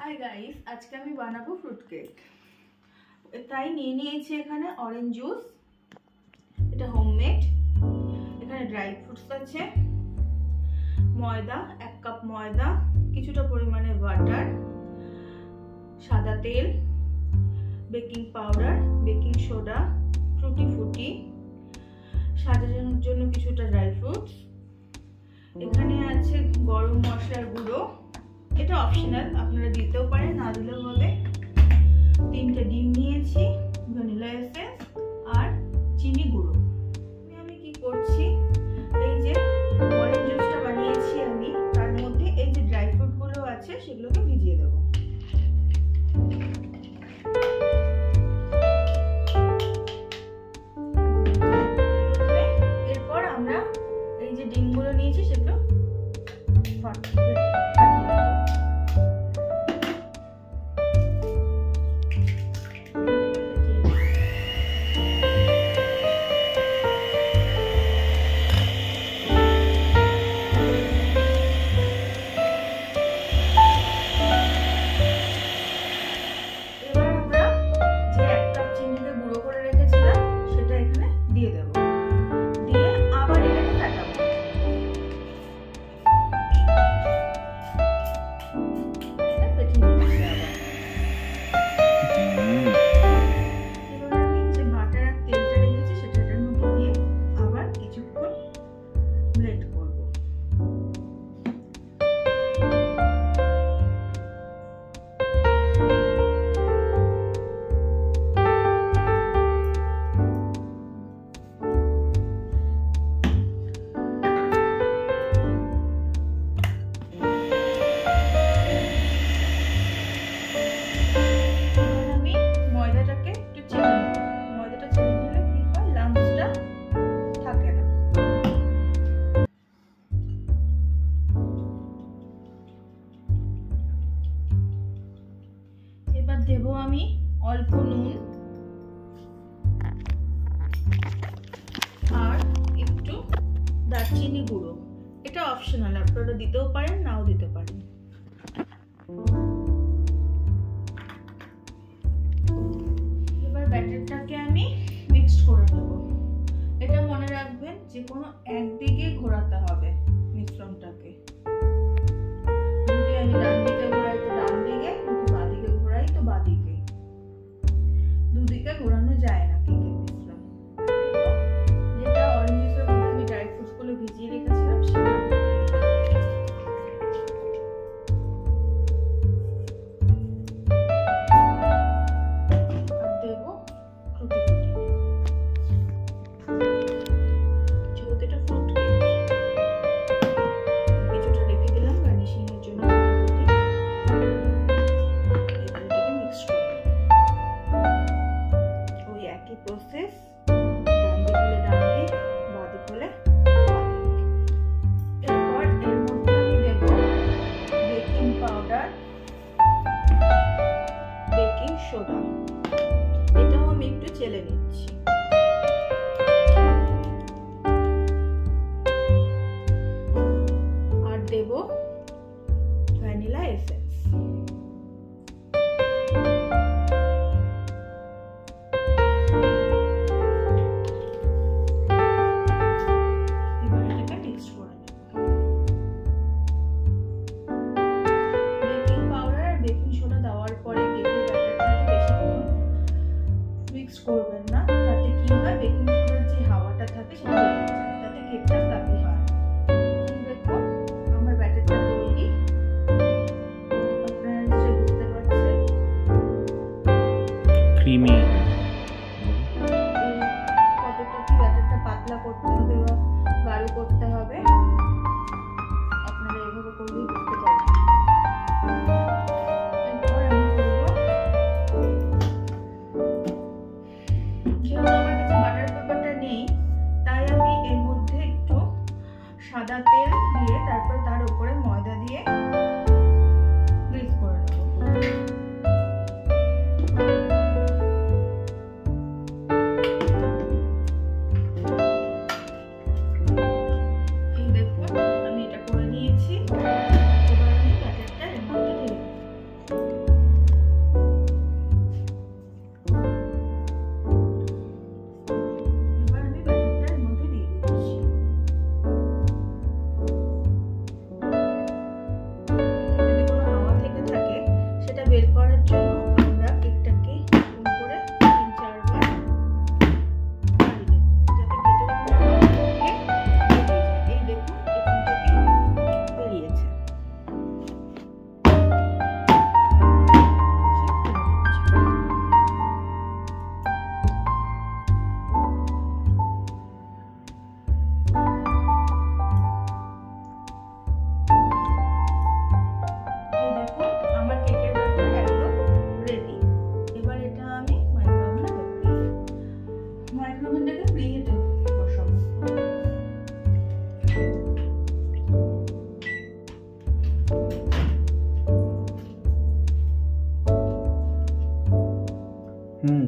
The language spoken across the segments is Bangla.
हाय गाइस, आज के আমি বানাবো ফ্রুট কেক। তাই নিয়ে নিয়েছি এখানে অরেঞ্জ জুস, এটা হোমমেড। এখানে ড্রাই ফ্রুটস আছে, ময়দা 1 কাপ ময়দা, কিছুটা পরিমাণে বাটার, সাদা তেল, বেকিং পাউডার, বেকিং সোডা, টুটি ফুটি, সাজানোর জন্য কিছুটা ড্রাই ফ্রুটস। এখানে আছে গরম মশলার গুঁড়ো, এটা অপশনাল, আপনারা দিতেও পারেন, না দিলেও হবে। 3টে ডিম নিয়েছি, ভ্যানিলা এসেন্স আর চিনি গুঁড়ো। আমি কি করছি, এই যে অরেঞ্জ জুসটা বানিয়েছি আমি, তার মধ্যে এই যে ড্রাই ফ্রুট গুলো আছে সেগুলোকে ভিজিয়ে দেবো। এরপর আমরা এই যে ডিমগুলো নিয়েছি সেগুলো দেবো আমি অল্প নুন আর একটু দারচিনি গুঁড়ো, এটা অপশনাল, আপনারা দিতেও পারেন নাও দিতে পারেন। এবার ব্যাটারটাকে আমি মিক্সড করে নেব। এটা মনে রাখবেন যে কোনো একদিকে ঘোরাতে হবে মিশ্রণটাকে। যদি আমি ডান দিকে ঘোরাই তো ডান দিকে, বাঁ দিকে ঘোরাই তো বাঁ দিকে, দুদিকে ঘোরানো যায় না কেকের মিশ্রণ। যেটা অরেঞ্জ জুসের মধ্যে আমি ড্রাই ফ্রুটস গুলো ভিজিয়ে রেখেছিলাম সেটা দেবো টুটি ফুটি। যেহেতু এটা ফ্রুট কেক, কিছুটা রেখে দিলাম গার্নিশিং এর জন্য। একই প্রসেস, ডান দিক হলে ডান দিক, বাঁ দিক হলে বাঁ দিক। এরপর এর মধ্যে আমি দেব বেকিং পাউডার, বেকিং সোডা, এটাও আমি একটু চেলে নিচ্ছি। আর দেব ভ্যানিলা এসেন্স। করবেন না, তাতে কি হয়, বেকিং সোডার যে হাওয়াটা থাকে সেটা বেরিয়ে যায়, তাতে কেকটা ফ্লাফি হয়। দেখো আমার ব্যাটারটা তৈরি, আপনারা নিশ্চয়ই বুঝতে পারছেন, ক্রিমি। কতটা কি ব্যাটারটা পাতলা করতে হবে বা গাঢ় করতে হবে আপনারা এইভাবে করলেই বুঝতে পারবেন। সাদা তেল দিয়ে তারপর তার উপরে ময়দা দিয়ে গ্রিস করে নেব।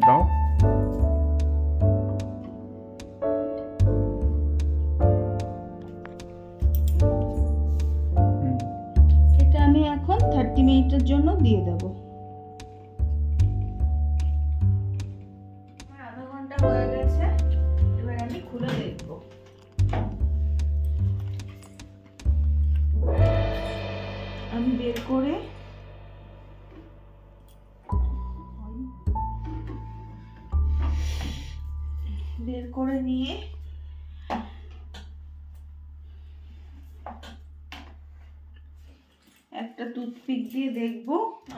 দাও। এটা আমি এখন 30 মিনিটের জন্য দিয়ে দেব। আধা ঘন্টা হয়ে গেছে, এবার আমি খুলে দেখব। আমি বের করে নিয়ে একটা টুথপিক দিয়ে দেখব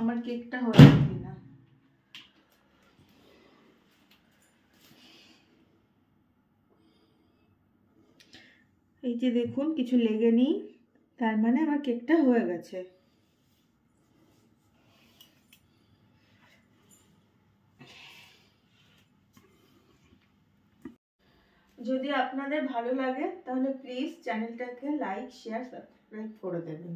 আমার কেকটা হয়েছে কিনা। এই যে দেখুন কিছু লেগে নেই, তার মানে আমার কেকটা হয়ে গেছে। যদি আপনাদের ভালো লাগে তাহলে প্লিজ চ্যানেলটাকে লাইক, শেয়ার, সাবস্ক্রাইব করে দেবেন।